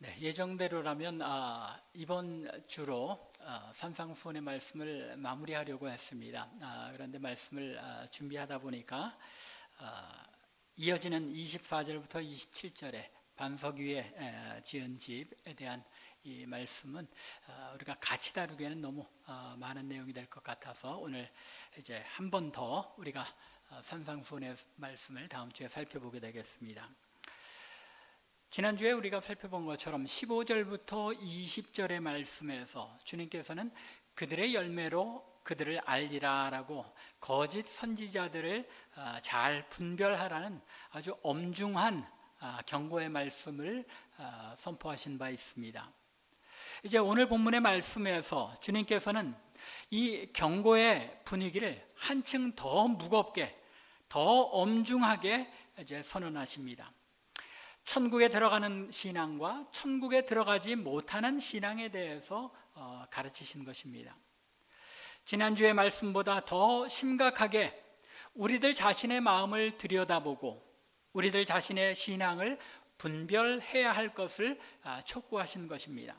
네, 예정대로라면 이번 주로 산상수훈의 말씀을 마무리하려고 했습니다. 그런데 말씀을 준비하다 보니까 이어지는 24절부터 27절에 반석 위에 지은 집에 대한 이 말씀은 우리가 같이 다루기에는 너무 많은 내용이 될 것 같아서 오늘 이제 한 번 더 우리가 산상수훈의 말씀을 다음 주에 살펴보게 되겠습니다. 지난주에 우리가 살펴본 것처럼 15절부터 20절의 말씀에서 주님께서는 그들의 열매로 그들을 알리라 라고 거짓 선지자들을 잘 분별하라는 아주 엄중한 경고의 말씀을 선포하신 바 있습니다. 이제 오늘 본문의 말씀에서 주님께서는 이 경고의 분위기를 한층 더 무겁게, 더 엄중하게 이제 선언하십니다. 천국에 들어가는 신앙과 천국에 들어가지 못하는 신앙에 대해서 가르치신 것입니다. 지난주의 말씀보다 더 심각하게 우리들 자신의 마음을 들여다보고 우리들 자신의 신앙을 분별해야 할 것을 촉구하신 것입니다.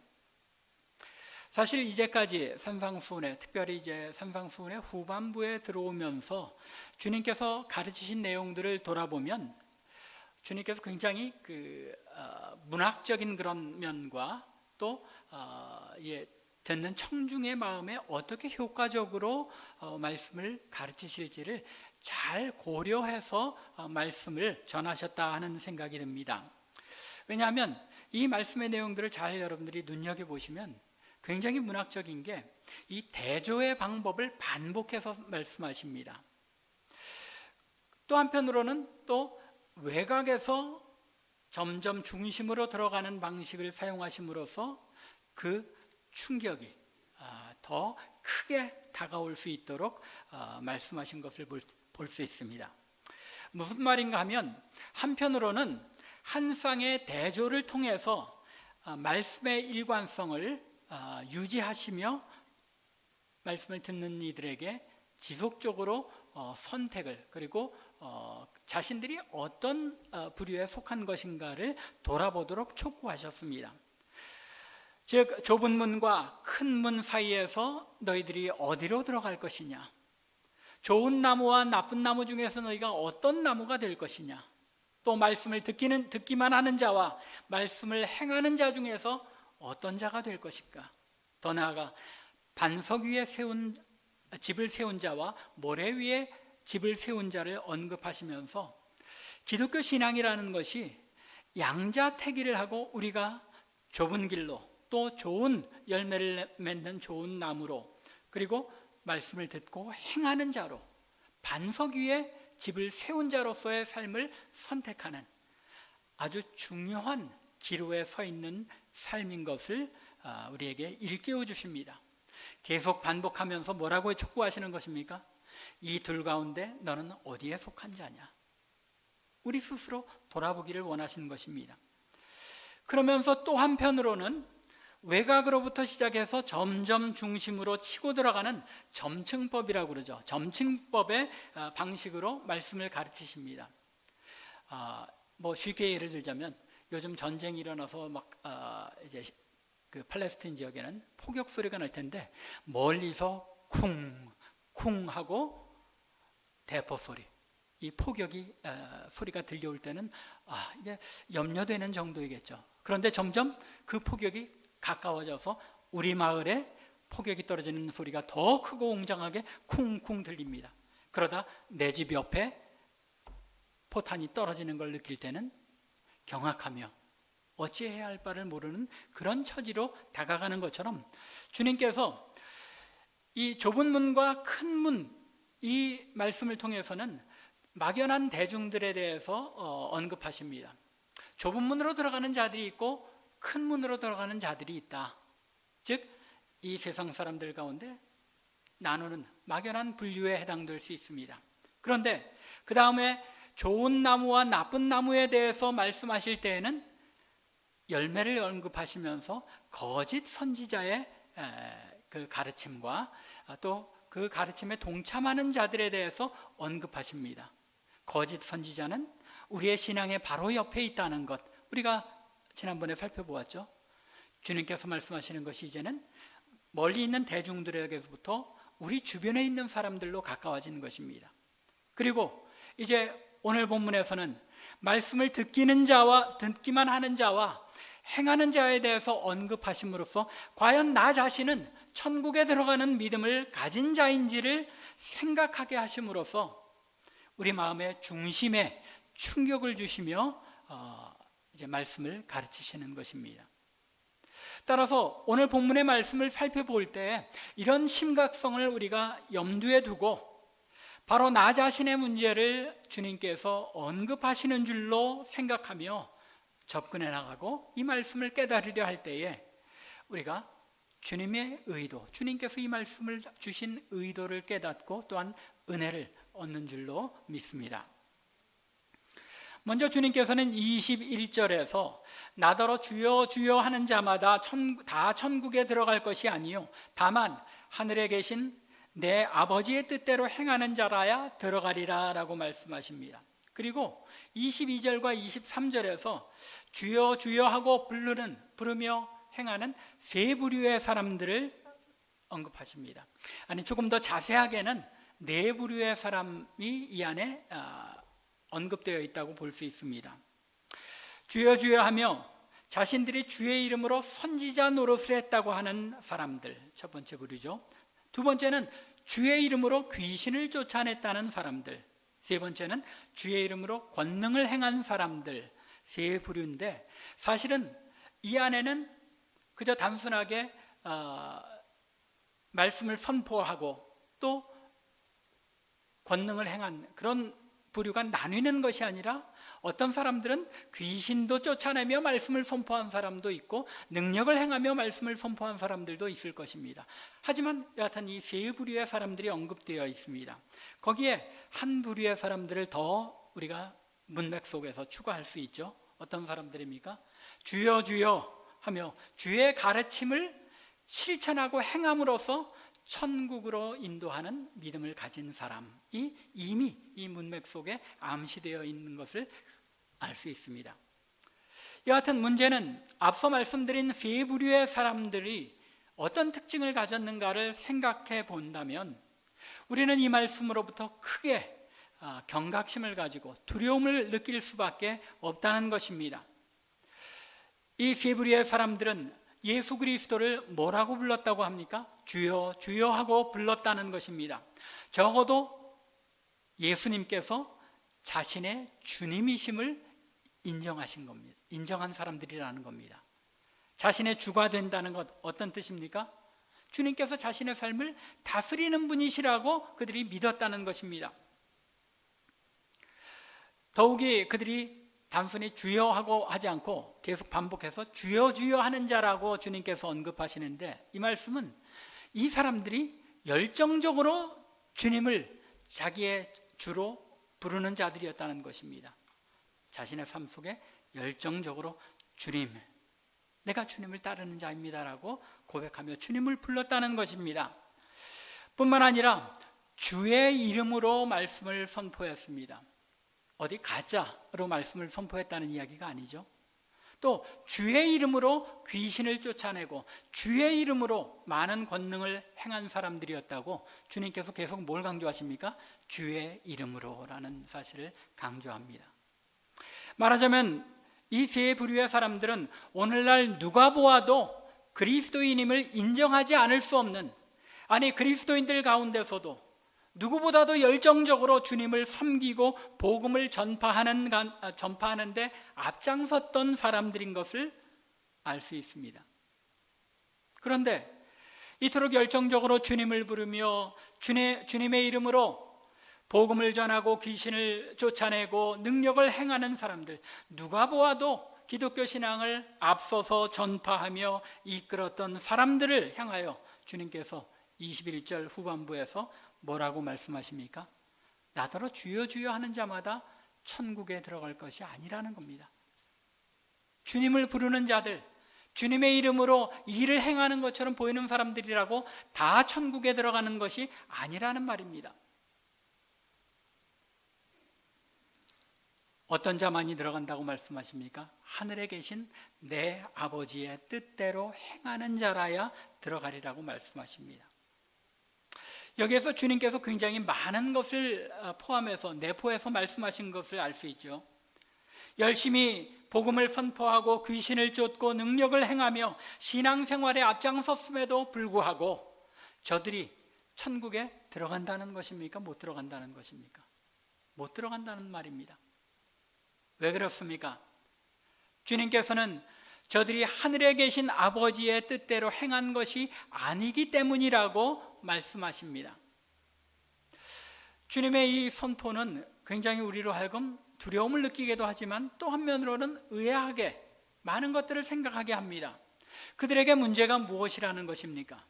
사실 이제까지 산상수훈에, 특별히 이제 산상수훈의 후반부에 들어오면서 주님께서 가르치신 내용들을 돌아보면 주님께서 굉장히 문학적인 그런 면과 또 듣는 청중의 마음에 어떻게 효과적으로 말씀을 가르치실지를 잘 고려해서 말씀을 전하셨다 하는 생각이 듭니다. 왜냐하면 이 말씀의 내용들을 잘 여러분들이 눈여겨보시면 굉장히 문학적인 게 이 대조의 방법을 반복해서 말씀하십니다. 또 한편으로는 또 외곽에서 점점 중심으로 들어가는 방식을 사용하심으로써 그 충격이 더 크게 다가올 수 있도록 말씀하신 것을 볼 수 있습니다. 무슨 말인가 하면 한편으로는 한 쌍의 대조를 통해서 말씀의 일관성을 유지하시며 말씀을 듣는 이들에게 지속적으로 선택을 그리고 자신들이 어떤 부류에 속한 것인가를 돌아보도록 촉구하셨습니다. 즉 좁은 문과 큰 문 사이에서 너희들이 어디로 들어갈 것이냐, 좋은 나무와 나쁜 나무 중에서 너희가 어떤 나무가 될 것이냐, 또 말씀을 듣기만 하는 자와 말씀을 행하는 자 중에서 어떤 자가 될 것일까. 더 나아가 반석 위에 집을 세운 자와 모래 위에 집을 세운 자를 언급하시면서 기독교 신앙이라는 것이 양자택일을 하고 우리가 좁은 길로 또 좋은 열매를 맺는 좋은 나무로 그리고 말씀을 듣고 행하는 자로 반석 위에 집을 세운 자로서의 삶을 선택하는 아주 중요한 기로에 서 있는 삶인 것을 우리에게 일깨워 주십니다. 계속 반복하면서 뭐라고 촉구하시는 것입니까? 이 둘 가운데 너는 어디에 속한 자냐? 우리 스스로 돌아보기를 원하시는 것입니다. 그러면서 또 한편으로는 외곽으로부터 시작해서 점점 중심으로 치고 들어가는 점층법이라고 그러죠. 점층법의 방식으로 말씀을 가르치십니다. 쉽게 예를 들자면 요즘 전쟁이 일어나서 이제 그 팔레스타인 지역에는 포격 소리가 날 텐데 멀리서 쿵쿵 하고 대포 소리, 이 포격이 소리가 들려올 때는 이게 염려되는 정도이겠죠. 그런데 점점 그 포격이 가까워져서 우리 마을에 포격이 떨어지는 소리가 더 크고 웅장하게 쿵쿵 들립니다. 그러다 내 집 옆에 포탄이 떨어지는 걸 느낄 때는 경악하며 어찌해야 할 바를 모르는 그런 처지로 다가가는 것처럼 주님께서 이 좁은 문과 큰 문, 이 말씀을 통해서는 막연한 대중들에 대해서 언급하십니다. 좁은 문으로 들어가는 자들이 있고 큰 문으로 들어가는 자들이 있다. 즉 이 세상 사람들 가운데 나누는 막연한 분류에 해당될 수 있습니다. 그런데 그 다음에 좋은 나무와 나쁜 나무에 대해서 말씀하실 때에는 열매를 언급하시면서 거짓 선지자의 그 가르침과 또 그 가르침에 동참하는 자들에 대해서 언급하십니다. 거짓 선지자는 우리의 신앙의 바로 옆에 있다는 것, 우리가 지난번에 살펴보았죠. 주님께서 말씀하시는 것이 이제는 멀리 있는 대중들에게서부터 우리 주변에 있는 사람들로 가까워지는 것입니다. 그리고 이제 오늘 본문에서는 말씀을 듣기만 하는 자와 행하는 자에 대해서 언급하심으로써 과연 나 자신은 천국에 들어가는 믿음을 가진 자인지를 생각하게 하심으로써 우리 마음의 중심에 충격을 주시며 이제 말씀을 가르치시는 것입니다. 따라서 오늘 본문의 말씀을 살펴볼 때 이런 심각성을 우리가 염두에 두고 바로 나 자신의 문제를 주님께서 언급하시는 줄로 생각하며 접근해 나가고 이 말씀을 깨달으려 할 때에 우리가 주님의 의도, 주님께서 이 말씀을 주신 의도를 깨닫고 또한 은혜를 얻는 줄로 믿습니다. 먼저 주님께서는 21절에서 나더러 주여 주여 하는 자마다 다 천국에 들어갈 것이 아니요 다만 하늘에 계신 내 아버지의 뜻대로 행하는 자라야 들어가리라 라고 말씀하십니다. 그리고 22절과 23절에서 주여 주여 하고 부르며 행하는 세 부류의 사람들을 언급하십니다. 아니 조금 더 자세하게는 네 부류의 사람이 이 안에 언급되어 있다고 볼 수 있습니다. 주여 주여 하며 자신들이 주의 이름으로 선지자 노릇을 했다고 하는 사람들, 첫 번째 부류죠. 두 번째는 주의 이름으로 귀신을 쫓아냈다는 사람들, 세 번째는 주의 이름으로 권능을 행한 사람들, 세 부류인데 사실은 이 안에는 그저 단순하게 말씀을 선포하고 또 권능을 행한 그런 부류가 나뉘는 것이 아니라 어떤 사람들은 귀신도 쫓아내며 말씀을 선포한 사람도 있고 능력을 행하며 말씀을 선포한 사람들도 있을 것입니다. 하지만 여하튼 이 세 부류의 사람들이 언급되어 있습니다. 거기에 한 부류의 사람들을 더 우리가 문맥 속에서 추가할 수 있죠. 어떤 사람들입니까? 주여 주여 하며 주의 가르침을 실천하고 행함으로써 천국으로 인도하는 믿음을 가진 사람이 이미 이 문맥 속에 암시되어 있는 것을 알 수 있습니다. 여하튼 문제는 앞서 말씀드린 세 부류의 사람들이 어떤 특징을 가졌는가를 생각해 본다면 우리는 이 말씀으로부터 크게 경각심을 가지고 두려움을 느낄 수밖에 없다는 것입니다. 이 세 부류의 사람들은 예수 그리스도를 뭐라고 불렀다고 합니까? 주여 주여 하고 불렀다는 것입니다. 적어도 예수님께서 자신의 주님이심을 인정하신 겁니다. 인정한 사람들이라는 겁니다. 자신의 주가 된다는 것 어떤 뜻입니까? 주님께서 자신의 삶을 다스리는 분이시라고 그들이 믿었다는 것입니다. 더욱이 그들이 단순히 주여 하고 하지 않고 계속 반복해서 주여 주여 하는 자라고 주님께서 언급하시는데 이 말씀은 이 사람들이 열정적으로 주님을 자기의 주로 부르는 자들이었다는 것입니다. 자신의 삶 속에 열정적으로 주님, 내가 주님을 따르는 자입니다라고 고백하며 주님을 불렀다는 것입니다. 뿐만 아니라 주의 이름으로 말씀을 선포했습니다. 어디 가짜로 말씀을 선포했다는 이야기가 아니죠. 또 주의 이름으로 귀신을 쫓아내고 주의 이름으로 많은 권능을 행한 사람들이었다고 주님께서 계속 뭘 강조하십니까? 주의 이름으로라는 사실을 강조합니다. 말하자면 이 세 부류의 사람들은 오늘날 누가 보아도 그리스도인임을 인정하지 않을 수 없는, 아니 그리스도인들 가운데서도 누구보다도 열정적으로 주님을 섬기고 복음을 전파하는데 앞장섰던 사람들인 것을 알 수 있습니다. 그런데 이토록 열정적으로 주님을 부르며 주님의 이름으로 복음을 전하고 귀신을 쫓아내고 능력을 행하는 사람들, 누가 보아도 기독교 신앙을 앞서서 전파하며 이끌었던 사람들을 향하여 주님께서 21절 후반부에서 뭐라고 말씀하십니까? 나더러 주여 주여 하는 자마다 천국에 들어갈 것이 아니라는 겁니다. 주님을 부르는 자들, 주님의 이름으로 일을 행하는 것처럼 보이는 사람들이라고 다 천국에 들어가는 것이 아니라는 말입니다. 어떤 자만이 들어간다고 말씀하십니까? 하늘에 계신 내 아버지의 뜻대로 행하는 자라야 들어가리라고 말씀하십니다. 여기에서 주님께서 굉장히 많은 것을 포함해서 내포해서 말씀하신 것을 알 수 있죠. 열심히 복음을 선포하고 귀신을 쫓고 능력을 행하며 신앙생활에 앞장섰음에도 불구하고 저들이 천국에 들어간다는 것입니까? 못 들어간다는 것입니까? 못 들어간다는 말입니다. 왜 그렇습니까? 주님께서는 저들이 하늘에 계신 아버지의 뜻대로 행한 것이 아니기 때문이라고 말씀하십니다. 주님의 이 선포는 굉장히 우리로 하여금 두려움을 느끼기도 하지만 또 한면으로는 의아하게 많은 것들을 생각하게 합니다. 그들에게 문제가 무엇이라는 것입니까?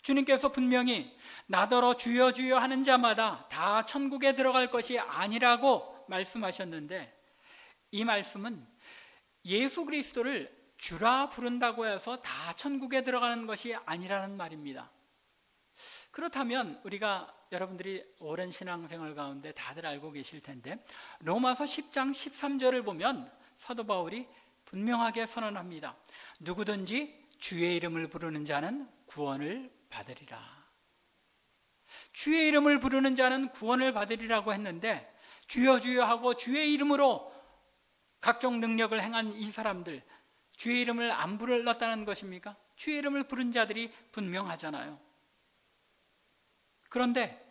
주님께서 분명히 나더러 주여 주여 하는 자마다 다 천국에 들어갈 것이 아니라고 말씀하셨는데, 이 말씀은 예수 그리스도를 주라 부른다고 해서 다 천국에 들어가는 것이 아니라는 말입니다. 그렇다면 우리가 여러분들이 오랜 신앙생활 가운데 다들 알고 계실 텐데, 로마서 10장 13절을 보면 사도 바울이 분명하게 선언합니다. 누구든지 주의 이름을 부르는 자는 구원을 받으리라. 주의 이름을 부르는 자는 구원을 받으리라고 했는데, 주여 주여 하고 주의 이름으로 각종 능력을 행한 이 사람들, 주의 이름을 안 불렀다는 것입니까? 주의 이름을 부른 자들이 분명하잖아요. 그런데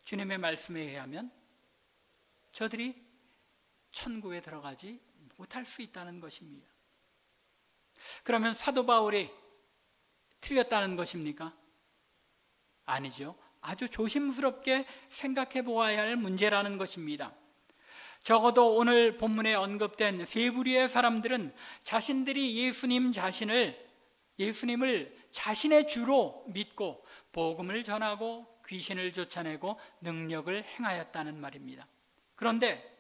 주님의 말씀에 의하면 저들이 천국에 들어가지 못할 수 있다는 것입니다. 그러면 사도 바울이 틀렸다는 것입니까? 아니죠. 아주 조심스럽게 생각해 보아야 할 문제라는 것입니다. 적어도 오늘 본문에 언급된 세 부류의 사람들은 자신들이 예수님을 자신의 주로 믿고 복음을 전하고 귀신을 쫓아내고 능력을 행하였다는 말입니다. 그런데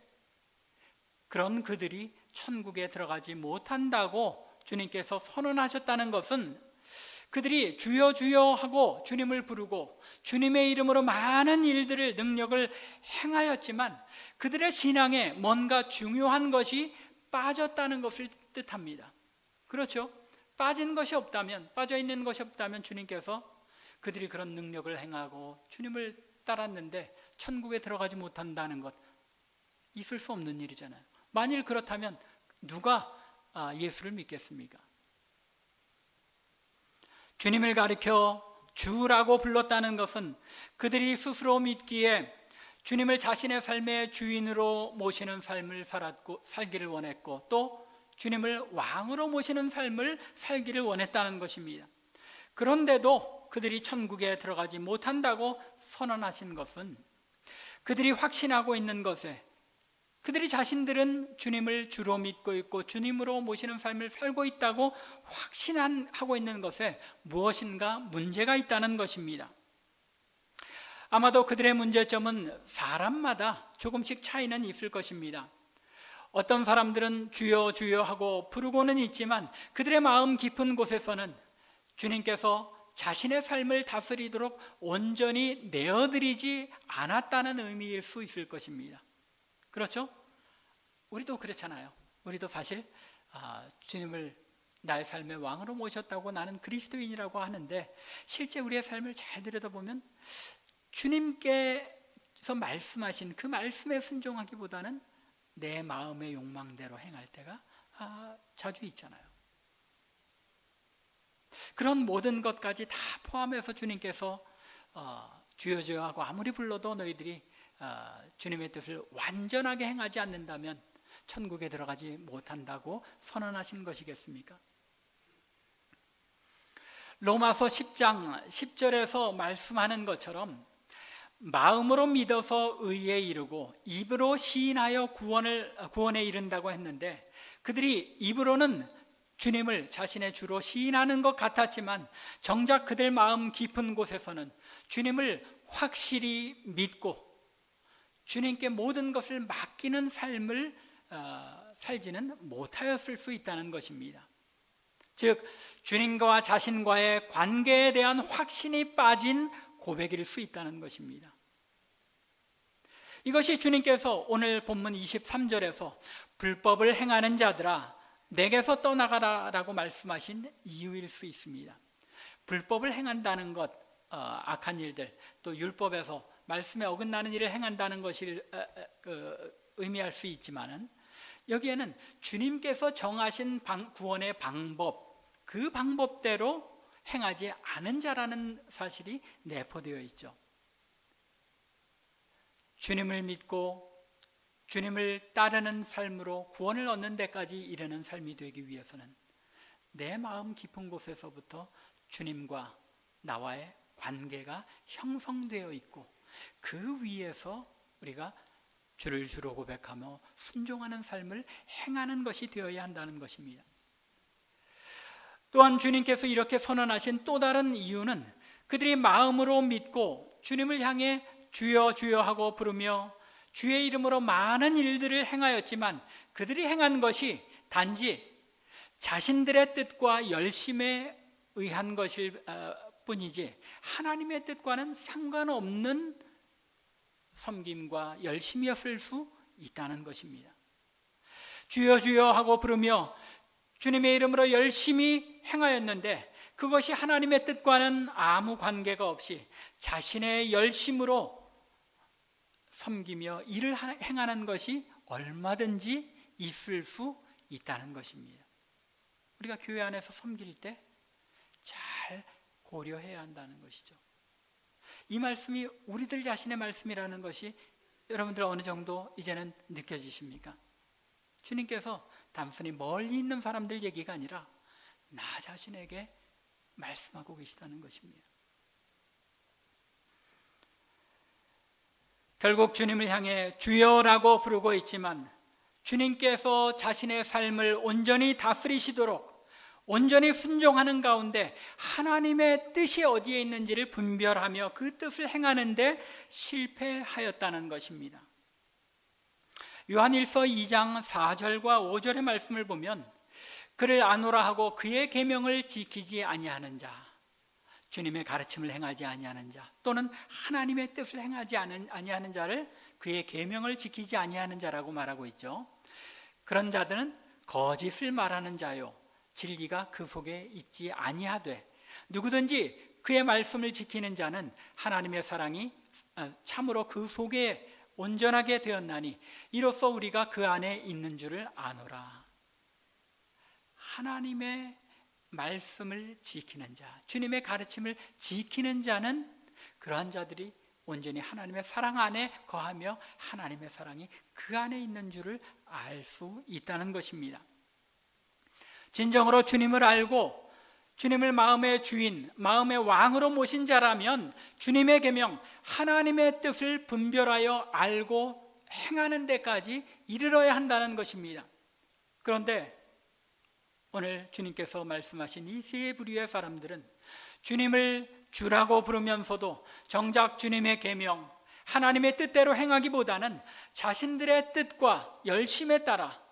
그런 그들이 천국에 들어가지 못한다고 주님께서 선언하셨다는 것은, 그들이 주여 주여 하고 주님을 부르고 주님의 이름으로 많은 일들을, 능력을 행하였지만 그들의 신앙에 뭔가 중요한 것이 빠졌다는 것을 뜻합니다. 그렇죠? 빠진 것이 없다면, 빠져 있는 것이 없다면 주님께서 그들이 그런 능력을 행하고 주님을 따랐는데 천국에 들어가지 못한다는 것, 있을 수 없는 일이잖아요. 만일 그렇다면 누가 예수를 믿겠습니까? 주님을 가리켜 주라고 불렀다는 것은 그들이 스스로 믿기에 주님을 자신의 삶의 주인으로 모시는 삶을 살기를 원했고, 또 주님을 왕으로 모시는 삶을 살기를 원했다는 것입니다. 그런데도 그들이 천국에 들어가지 못한다고 선언하신 것은, 그들이 확신하고 있는 것에, 그들이 자신들은 주님을 주로 믿고 있고 주님으로 모시는 삶을 살고 있다고 확신하고 있는 것에 무엇인가 문제가 있다는 것입니다. 아마도 그들의 문제점은 사람마다 조금씩 차이는 있을 것입니다. 어떤 사람들은 주여 주여 하고 부르고는 있지만 그들의 마음 깊은 곳에서는 주님께서 자신의 삶을 다스리도록 온전히 내어드리지 않았다는 의미일 수 있을 것입니다. 그렇죠? 우리도 그렇잖아요. 우리도 사실 주님을 나의 삶의 왕으로 모셨다고 나는 그리스도인이라고 하는데, 실제 우리의 삶을 잘 들여다보면 주님께서 말씀하신 그 말씀에 순종하기보다는 내 마음의 욕망대로 행할 때가 자주 있잖아요. 그런 모든 것까지 다 포함해서 주님께서 주여 주여 하고 아무리 불러도 너희들이 주님의 뜻을 완전하게 행하지 않는다면 천국에 들어가지 못한다고 선언하신 것이겠습니까? 로마서 10장 10절에서 말씀하는 것처럼 마음으로 믿어서 의에 이르고 입으로 시인하여 구원에 이른다고 했는데, 그들이 입으로는 주님을 자신의 주로 시인하는 것 같았지만 정작 그들 마음 깊은 곳에서는 주님을 확실히 믿고 주님께 모든 것을 맡기는 삶을 살지는 못하였을 수 있다는 것입니다. 즉 주님과 자신과의 관계에 대한 확신이 빠진 고백일 수 있다는 것입니다. 이것이 주님께서 오늘 본문 23절에서 불법을 행하는 자들아 내게서 떠나가라 라고 말씀하신 이유일 수 있습니다. 불법을 행한다는 것, 악한 일들, 또 율법에서 말씀에 어긋나는 일을 행한다는 것을 의미할 수 있지만은, 여기에는 주님께서 정하신 구원의 방법, 그 방법대로 행하지 않은 자라는 사실이 내포되어 있죠. 주님을 믿고 주님을 따르는 삶으로 구원을 얻는 데까지 이르는 삶이 되기 위해서는 내 마음 깊은 곳에서부터 주님과 나와의 관계가 형성되어 있고, 그 위에서 우리가 주를 주로 고백하며 순종하는 삶을 행하는 것이 되어야 한다는 것입니다. 또한 주님께서 이렇게 선언하신 또 다른 이유는 그들이 마음으로 믿고 주님을 향해 주여 주여 하고 부르며 주의 이름으로 많은 일들을 행하였지만 그들이 행한 것이 단지 자신들의 뜻과 열심에 의한 것일 뿐이지 하나님의 뜻과는 상관없는 섬김과 열심이었을 수 있다는 것입니다. 주여 주여 하고 부르며 주님의 이름으로 열심히 행하였는데 그것이 하나님의 뜻과는 아무 관계가 없이 자신의 열심으로 섬기며 일을 행하는 것이 얼마든지 있을 수 있다는 것입니다. 우리가 교회 안에서 섬길 때 잘 고려해야 한다는 것이죠. 이 말씀이 우리들 자신의 말씀이라는 것이 여러분들 어느 정도 이제는 느껴지십니까? 주님께서 단순히 멀리 있는 사람들 얘기가 아니라 나 자신에게 말씀하고 계시다는 것입니다. 결국 주님을 향해 주여라고 부르고 있지만 주님께서 자신의 삶을 온전히 다스리시도록 온전히 순종하는 가운데 하나님의 뜻이 어디에 있는지를 분별하며 그 뜻을 행하는 데 실패하였다는 것입니다. 요한일서 2장 4절과 5절의 말씀을 보면 그를 아노라 하고 그의 계명을 지키지 아니하는 자, 주님의 가르침을 행하지 아니하는 자, 또는 하나님의 뜻을 행하지 아니하는 자를 그의 계명을 지키지 아니하는 자라고 말하고 있죠. 그런 자들은 거짓을 말하는 자요 진리가 그 속에 있지 아니하되 누구든지 그의 말씀을 지키는 자는 하나님의 사랑이 참으로 그 속에 온전하게 되었나니 이로써 우리가 그 안에 있는 줄을 아노라. 하나님의 말씀을 지키는 자, 주님의 가르침을 지키는 자는 그러한 자들이 온전히 하나님의 사랑 안에 거하며 하나님의 사랑이 그 안에 있는 줄을 알 수 있다는 것입니다. 진정으로 주님을 알고 주님을 마음의 주인, 마음의 왕으로 모신 자라면 주님의 계명, 하나님의 뜻을 분별하여 알고 행하는 데까지 이르러야 한다는 것입니다. 그런데 오늘 주님께서 말씀하신 이 세 부류의 사람들은 주님을 주라고 부르면서도 정작 주님의 계명, 하나님의 뜻대로 행하기보다는 자신들의 뜻과 열심에 따라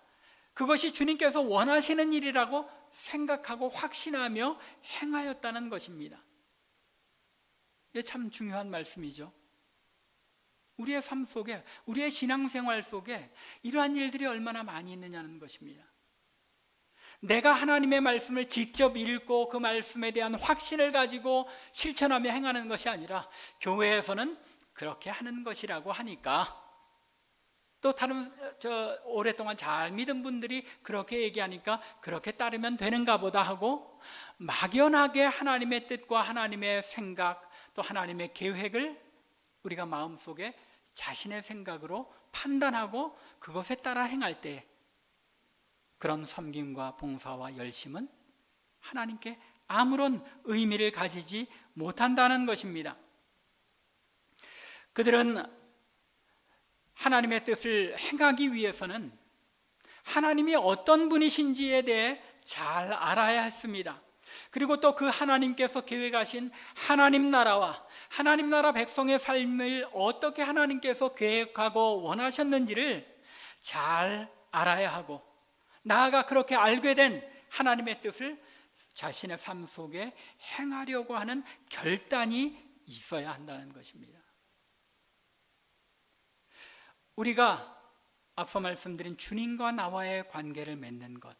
그것이 주님께서 원하시는 일이라고 생각하고 확신하며 행하였다는 것입니다. 이게 참 중요한 말씀이죠. 우리의 삶 속에, 우리의 신앙생활 속에 이러한 일들이 얼마나 많이 있느냐는 것입니다. 내가 하나님의 말씀을 직접 읽고 그 말씀에 대한 확신을 가지고 실천하며 행하는 것이 아니라 교회에서는 그렇게 하는 것이라고 하니까, 또 다른 오랫동안 잘 믿은 분들이 그렇게 얘기하니까 그렇게 따르면 되는가 보다 하고 막연하게 하나님의 뜻과 하나님의 생각 또 하나님의 계획을 우리가 마음속에 자신의 생각으로 판단하고 그것에 따라 행할 때 그런 섬김과 봉사와 열심은 하나님께 아무런 의미를 가지지 못한다는 것입니다. 그들은 하나님의 뜻을 행하기 위해서는 하나님이 어떤 분이신지에 대해 잘 알아야 했습니다. 그리고 또 그 하나님께서 계획하신 하나님 나라와 하나님 나라 백성의 삶을 어떻게 하나님께서 계획하고 원하셨는지를 잘 알아야 하고, 나아가 그렇게 알게 된 하나님의 뜻을 자신의 삶 속에 행하려고 하는 결단이 있어야 한다는 것입니다. 우리가 앞서 말씀드린 주님과 나와의 관계를 맺는 것,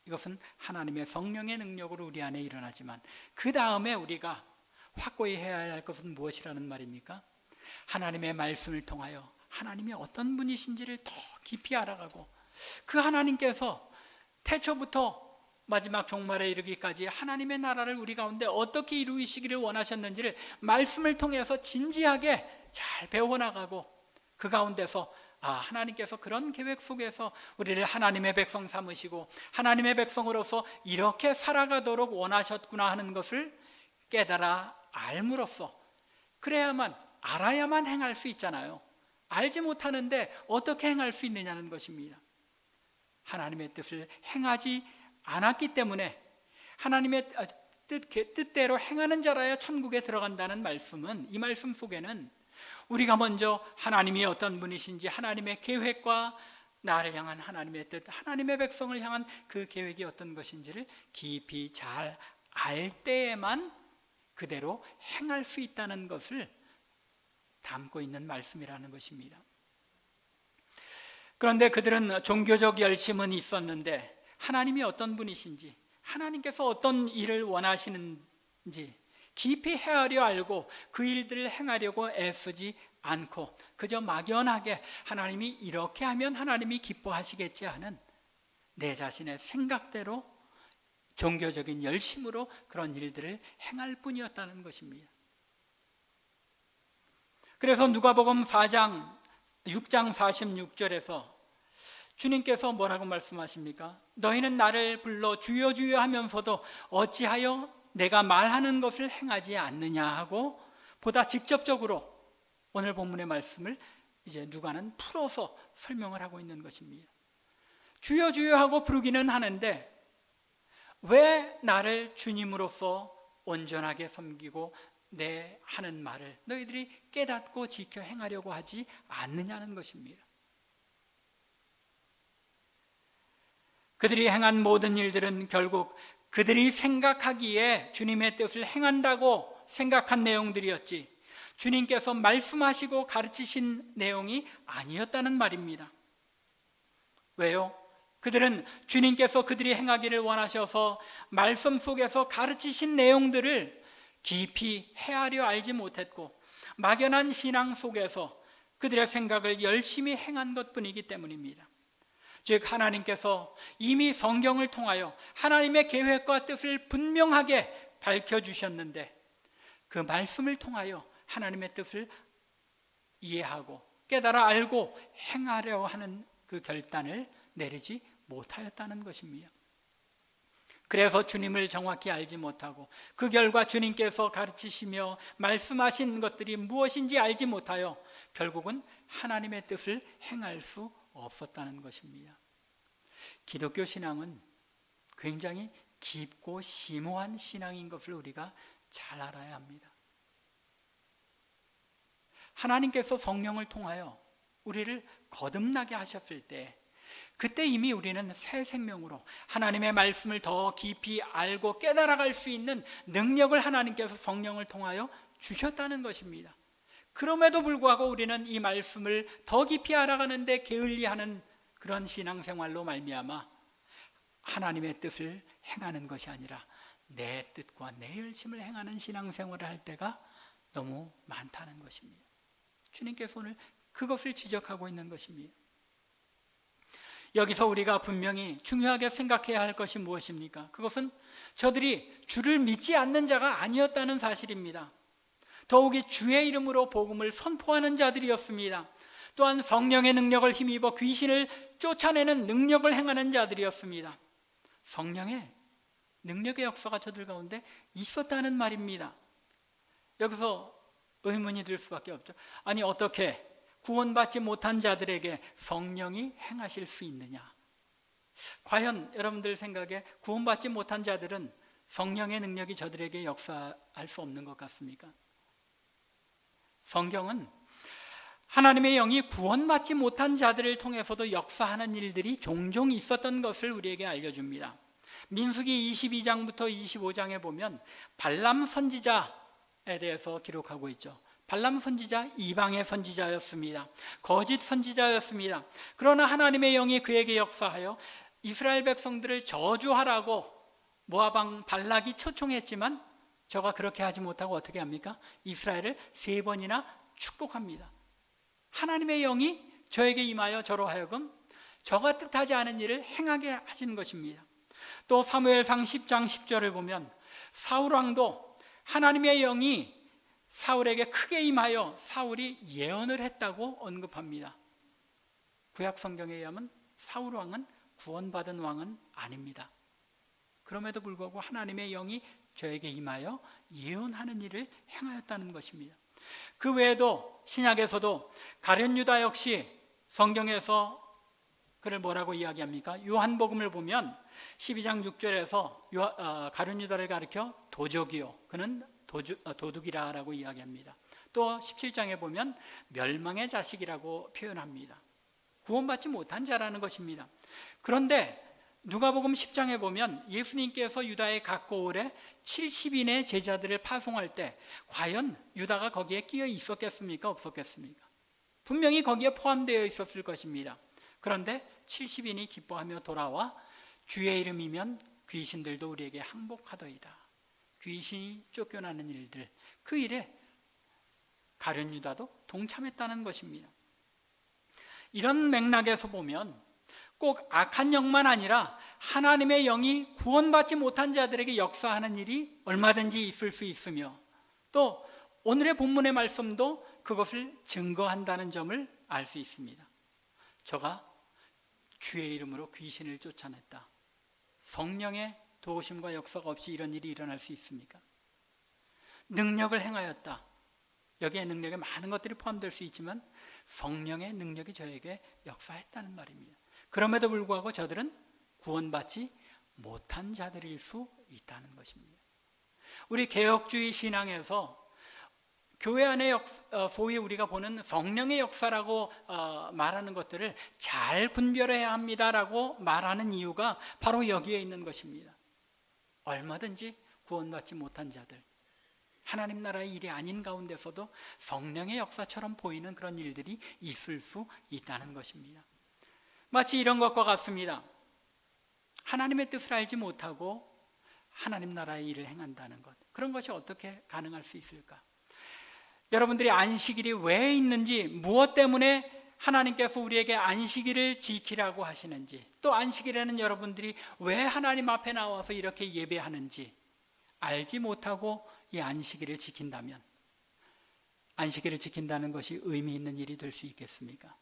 이것은 하나님의 성령의 능력으로 우리 안에 일어나지만 그 다음에 우리가 확고히 해야 할 것은 무엇이라는 말입니까? 하나님의 말씀을 통하여 하나님이 어떤 분이신지를 더 깊이 알아가고 그 하나님께서 태초부터 마지막 종말에 이르기까지 하나님의 나라를 우리 가운데 어떻게 이루시기를 원하셨는지를 말씀을 통해서 진지하게 잘 배워나가고 그 가운데서 하나님께서 그런 계획 속에서 우리를 하나님의 백성 삼으시고 하나님의 백성으로서 이렇게 살아가도록 원하셨구나 하는 것을 깨달아 알므로써 그래야만 알아야만 행할 수 있잖아요. 알지 못하는데 어떻게 행할 수 있느냐는 것입니다. 하나님의 뜻을 행하지 않았기 때문에 하나님의 뜻대로 행하는 자라야 천국에 들어간다는 말씀은, 이 말씀 속에는 우리가 먼저 하나님이 어떤 분이신지 하나님의 계획과 나를 향한 하나님의 뜻, 하나님의 백성을 향한 그 계획이 어떤 것인지를 깊이 잘 알 때에만 그대로 행할 수 있다는 것을 담고 있는 말씀이라는 것입니다. 그런데 그들은 종교적 열심은 있었는데 하나님이 어떤 분이신지, 하나님께서 어떤 일을 원하시는지 깊이 헤아려 알고 그 일들을 행하려고 애쓰지 않고 그저 막연하게 하나님이 이렇게 하면 하나님이 기뻐하시겠지 하는 내 자신의 생각대로 종교적인 열심으로 그런 일들을 행할 뿐이었다는 것입니다. 그래서 누가복음 6장 46절에서 주님께서 뭐라고 말씀하십니까? 너희는 나를 불러 주여 주여 하면서도 어찌하여 내가 말하는 것을 행하지 않느냐 하고 보다 직접적으로 오늘 본문의 말씀을 이제 누가는 풀어서 설명을 하고 있는 것입니다. 주여 주여 하고 부르기는 하는데 왜 나를 주님으로서 온전하게 섬기고 내 하는 말을 너희들이 깨닫고 지켜 행하려고 하지 않느냐는 것입니다. 그들이 행한 모든 일들은 결국 그들이 생각하기에 주님의 뜻을 행한다고 생각한 내용들이었지 주님께서 말씀하시고 가르치신 내용이 아니었다는 말입니다. 왜요? 그들은 주님께서 그들이 행하기를 원하셔서 말씀 속에서 가르치신 내용들을 깊이 헤아려 알지 못했고 막연한 신앙 속에서 그들의 생각을 열심히 행한 것뿐이기 때문입니다. 즉 하나님께서 이미 성경을 통하여 하나님의 계획과 뜻을 분명하게 밝혀주셨는데 그 말씀을 통하여 하나님의 뜻을 이해하고 깨달아 알고 행하려 하는 그 결단을 내리지 못하였다는 것입니다. 그래서 주님을 정확히 알지 못하고 그 결과 주님께서 가르치시며 말씀하신 것들이 무엇인지 알지 못하여 결국은 하나님의 뜻을 행할 수 없었다는 것입니다. 기독교 신앙은 굉장히 깊고 심오한 신앙인 것을 우리가 잘 알아야 합니다. 하나님께서 성령을 통하여 우리를 거듭나게 하셨을 때 그때 이미 우리는 새 생명으로 하나님의 말씀을 더 깊이 알고 깨달아갈 수 있는 능력을 하나님께서 성령을 통하여 주셨다는 것입니다. 그럼에도 불구하고 우리는 이 말씀을 더 깊이 알아가는데 게을리하는 그런 신앙생활로 말미암아 하나님의 뜻을 행하는 것이 아니라 내 뜻과 내 열심을 행하는 신앙생활을 할 때가 너무 많다는 것입니다. 주님께서 오늘 그것을 지적하고 있는 것입니다. 여기서 우리가 분명히 중요하게 생각해야 할 것이 무엇입니까? 그것은 저들이 주를 믿지 않는 자가 아니었다는 사실입니다. 더욱이 주의 이름으로 복음을 선포하는 자들이었습니다. 또한 성령의 능력을 힘입어 귀신을 쫓아내는 능력을 행하는 자들이었습니다. 성령의 능력의 역사가 저들 가운데 있었다는 말입니다. 여기서 의문이 들 수밖에 없죠. 아니 어떻게 구원받지 못한 자들에게 성령이 행하실 수 있느냐? 과연 여러분들 생각에 구원받지 못한 자들은 성령의 능력이 저들에게 역사할 수 없는 것 같습니까? 성경은 하나님의 영이 구원받지 못한 자들을 통해서도 역사하는 일들이 종종 있었던 것을 우리에게 알려줍니다. 민수기 22장부터 25장에 보면 발람 선지자에 대해서 기록하고 있죠. 발람 선지자 이방의 선지자였습니다. 거짓 선지자였습니다. 그러나 하나님의 영이 그에게 역사하여 이스라엘 백성들을 저주하라고 모압 왕 발락이 초청했지만 저가 그렇게 하지 못하고 어떻게 합니까? 이스라엘을 3번이나 축복합니다. 하나님의 영이 저에게 임하여 저로 하여금 저가 뜻하지 않은 일을 행하게 하신 것입니다. 또 사무엘상 10장 10절을 보면 사울 왕도 하나님의 영이 사울에게 크게 임하여 사울이 예언을 했다고 언급합니다. 구약 성경에 의하면 사울 왕은 구원받은 왕은 아닙니다. 그럼에도 불구하고 하나님의 영이 저에게 임하여 예언하는 일을 행하였다는 것입니다. 그 외에도 신약에서도 가룟 유다 역시 성경에서 그를 뭐라고 이야기합니까? 요한복음을 보면 12장 6절에서 가룟 유다를 가리켜 도적이요, 그는 도둑이라고 이야기합니다. 또 17장에 보면 멸망의 자식이라고 표현합니다. 구원받지 못한 자라는 것입니다. 그런데 누가복음 10장에 보면 예수님께서 유다의 각 고을에 70인의 제자들을 파송할 때 과연 유다가 거기에 끼어 있었겠습니까? 없었겠습니까? 분명히 거기에 포함되어 있었을 것입니다. 그런데 70인이 기뻐하며 돌아와 주의 이름이면 귀신들도 우리에게 항복하더이다. 귀신이 쫓겨나는 일들, 그 일에 가룟 유다도 동참했다는 것입니다. 이런 맥락에서 보면 꼭 악한 영만 아니라 하나님의 영이 구원받지 못한 자들에게 역사하는 일이 얼마든지 있을 수 있으며, 또 오늘의 본문의 말씀도 그것을 증거한다는 점을 알 수 있습니다. 저가 주의 이름으로 귀신을 쫓아냈다. 성령의 도우심과 역사가 없이 이런 일이 일어날 수 있습니까? 능력을 행하였다. 여기에 능력에 많은 것들이 포함될 수 있지만 성령의 능력이 저에게 역사했다는 말입니다. 그럼에도 불구하고 저들은 구원받지 못한 자들일 수 있다는 것입니다. 우리 개혁주의 신앙에서 교회 안에 소위 우리가 보는 성령의 역사라고 말하는 것들을 잘 분별해야 합니다라고 말하는 이유가 바로 여기에 있는 것입니다. 얼마든지 구원받지 못한 자들, 하나님 나라의 일이 아닌 가운데서도 성령의 역사처럼 보이는 그런 일들이 있을 수 있다는 것입니다. 마치 이런 것과 같습니다. 하나님의 뜻을 알지 못하고 하나님 나라의 일을 행한다는 것, 그런 것이 어떻게 가능할 수 있을까? 여러분들이 안식일이 왜 있는지, 무엇 때문에 하나님께서 우리에게 안식일을 지키라고 하시는지, 또 안식일에는 여러분들이 왜 하나님 앞에 나와서 이렇게 예배하는지 알지 못하고 이 안식일을 지킨다면, 안식일을 지킨다는 것이 의미 있는 일이 될 수 있겠습니까?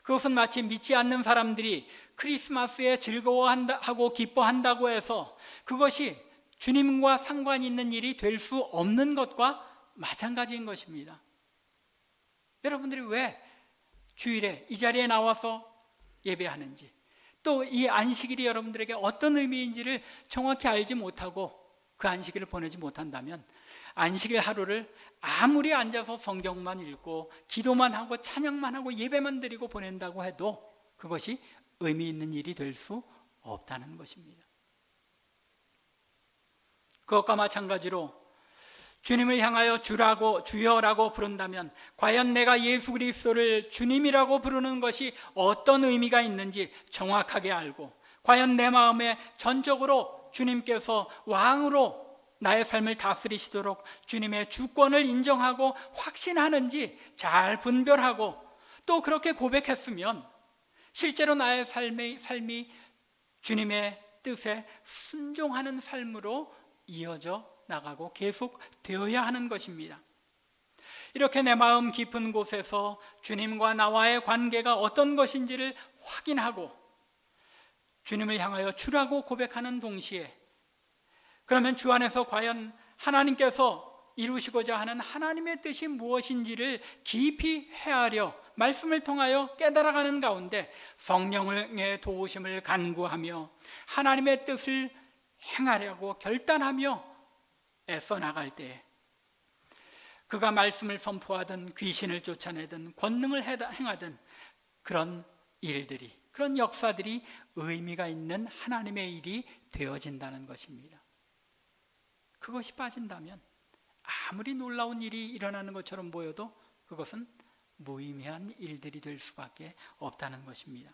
그것은 마치 믿지 않는 사람들이 크리스마스에 즐거워하고 기뻐한다고 해서 그것이 주님과 상관이 있는 일이 될 수 없는 것과 마찬가지인 것입니다. 여러분들이 왜 주일에 이 자리에 나와서 예배하는지, 또 이 안식일이 여러분들에게 어떤 의미인지를 정확히 알지 못하고 그 안식일을 보내지 못한다면, 안식일 하루를 아무리 앉아서 성경만 읽고 기도만 하고 찬양만 하고 예배만 드리고 보낸다고 해도 그것이 의미 있는 일이 될 수 없다는 것입니다. 그것과 마찬가지로 주님을 향하여 주라고, 주여라고 부른다면 과연 내가 예수 그리스도를 주님이라고 부르는 것이 어떤 의미가 있는지 정확하게 알고, 과연 내 마음에 전적으로 주님께서 왕으로 나의 삶을 다스리시도록 주님의 주권을 인정하고 확신하는지 잘 분별하고, 또 그렇게 고백했으면 실제로 나의 삶이 주님의 뜻에 순종하는 삶으로 이어져 나가고 계속 되어야 하는 것입니다. 이렇게 내 마음 깊은 곳에서 주님과 나와의 관계가 어떤 것인지를 확인하고 주님을 향하여 주라고 고백하는 동시에, 그러면 주 안에서 과연 하나님께서 이루시고자 하는 하나님의 뜻이 무엇인지를 깊이 헤아려 말씀을 통하여 깨달아가는 가운데 성령의 도우심을 간구하며 하나님의 뜻을 행하려고 결단하며 애써 나갈 때, 그가 말씀을 선포하든 귀신을 쫓아내든 권능을 행하든 그런 일들이, 그런 역사들이 의미가 있는 하나님의 일이 되어진다는 것입니다. 그것이 빠진다면 아무리 놀라운 일이 일어나는 것처럼 보여도 그것은 무의미한 일들이 될 수밖에 없다는 것입니다.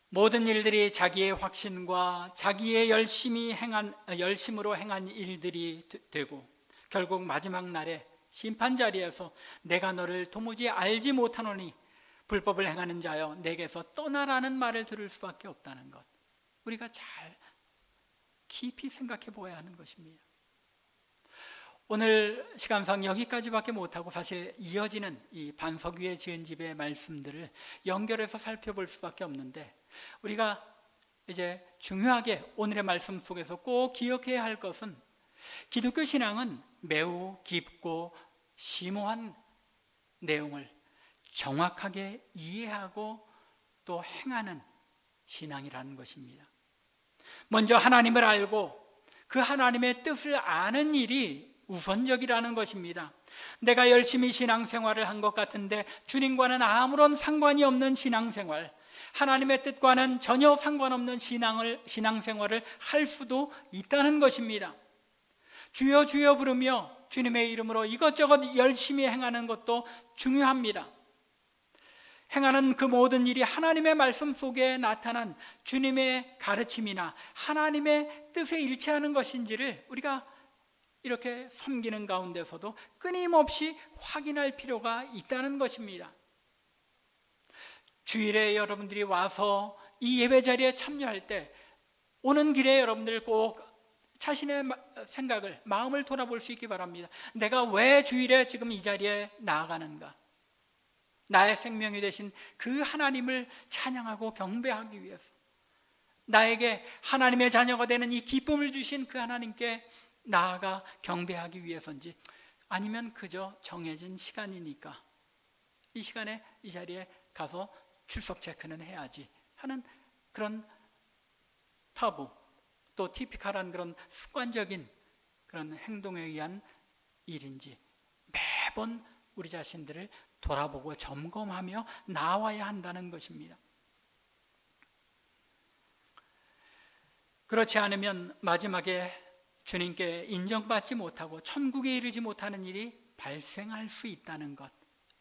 모든 일들이 자기의 확신과 자기의 열심으로 행한 일들이 되고 결국 마지막 날에 심판 자리에서 내가 너를 도무지 알지 못하노니 불법을 행하는 자여 내게서 떠나라는 말을 들을 수밖에 없다는 것, 우리가 잘 깊이 생각해 보아야 하는 것입니다. 오늘 시간상 여기까지밖에 못하고 사실 이어지는 이 반석 위에 지은 집의 말씀들을 연결해서 살펴볼 수밖에 없는데, 우리가 이제 중요하게 오늘의 말씀 속에서 꼭 기억해야 할 것은 기독교 신앙은 매우 깊고 심오한 내용을 정확하게 이해하고 또 행하는 신앙이라는 것입니다. 먼저 하나님을 알고 그 하나님의 뜻을 아는 일이 우선적이라는 것입니다. 내가 열심히 신앙생활을 한 것 같은데 주님과는 아무런 상관이 없는 신앙생활, 하나님의 뜻과는 전혀 상관없는 신앙생활을 할 수도 있다는 것입니다. 주여 주여 부르며 주님의 이름으로 이것저것 열심히 행하는 것도 중요합니다. 행하는 그 모든 일이 하나님의 말씀 속에 나타난 주님의 가르침이나 하나님의 뜻에 일치하는 것인지를 우리가 이렇게 섬기는 가운데서도 끊임없이 확인할 필요가 있다는 것입니다. 주일에 여러분들이 와서 이 예배 자리에 참여할 때 오는 길에 여러분들 꼭 자신의 생각을, 마음을 돌아볼 수 있기 바랍니다. 내가 왜 주일에 지금 이 자리에 나아가는가? 나의 생명이 되신 그 하나님을 찬양하고 경배하기 위해서, 나에게 하나님의 자녀가 되는 이 기쁨을 주신 그 하나님께 나아가 경배하기 위해서인지, 아니면 그저 정해진 시간이니까 이 시간에 이 자리에 가서 출석 체크는 해야지 하는 그런 타부, 또 티피컬한 그런 습관적인 그런 행동에 의한 일인지 매번 우리 자신들을 돌아보고 점검하며 나와야 한다는 것입니다. 그렇지 않으면 마지막에 주님께 인정받지 못하고 천국에 이르지 못하는 일이 발생할 수 있다는 것,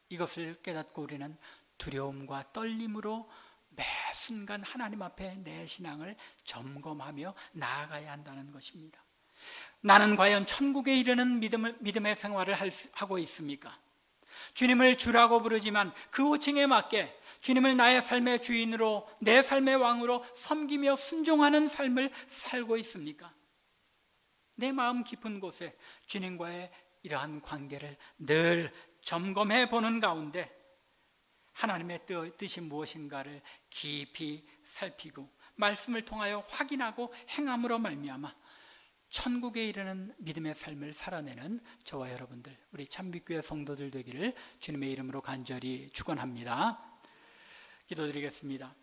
이것을 깨닫고 우리는 두려움과 떨림으로 매 순간 하나님 앞에 내 신앙을 점검하며 나아가야 한다는 것입니다. 나는 과연 천국에 이르는 믿음의 생활을 하고 있습니까? 주님을 주라고 부르지만 그 호칭에 맞게 주님을 나의 삶의 주인으로, 내 삶의 왕으로 섬기며 순종하는 삶을 살고 있습니까? 내 마음 깊은 곳에 주님과의 이러한 관계를 늘 점검해 보는 가운데 하나님의 뜻이 무엇인가를 깊이 살피고 말씀을 통하여 확인하고 행함으로 말미암아 천국에 이르는 믿음의 삶을 살아내는 저와 여러분들, 우리 참빛교회 성도들 되기를 주님의 이름으로 간절히 축원합니다. 기도드리겠습니다.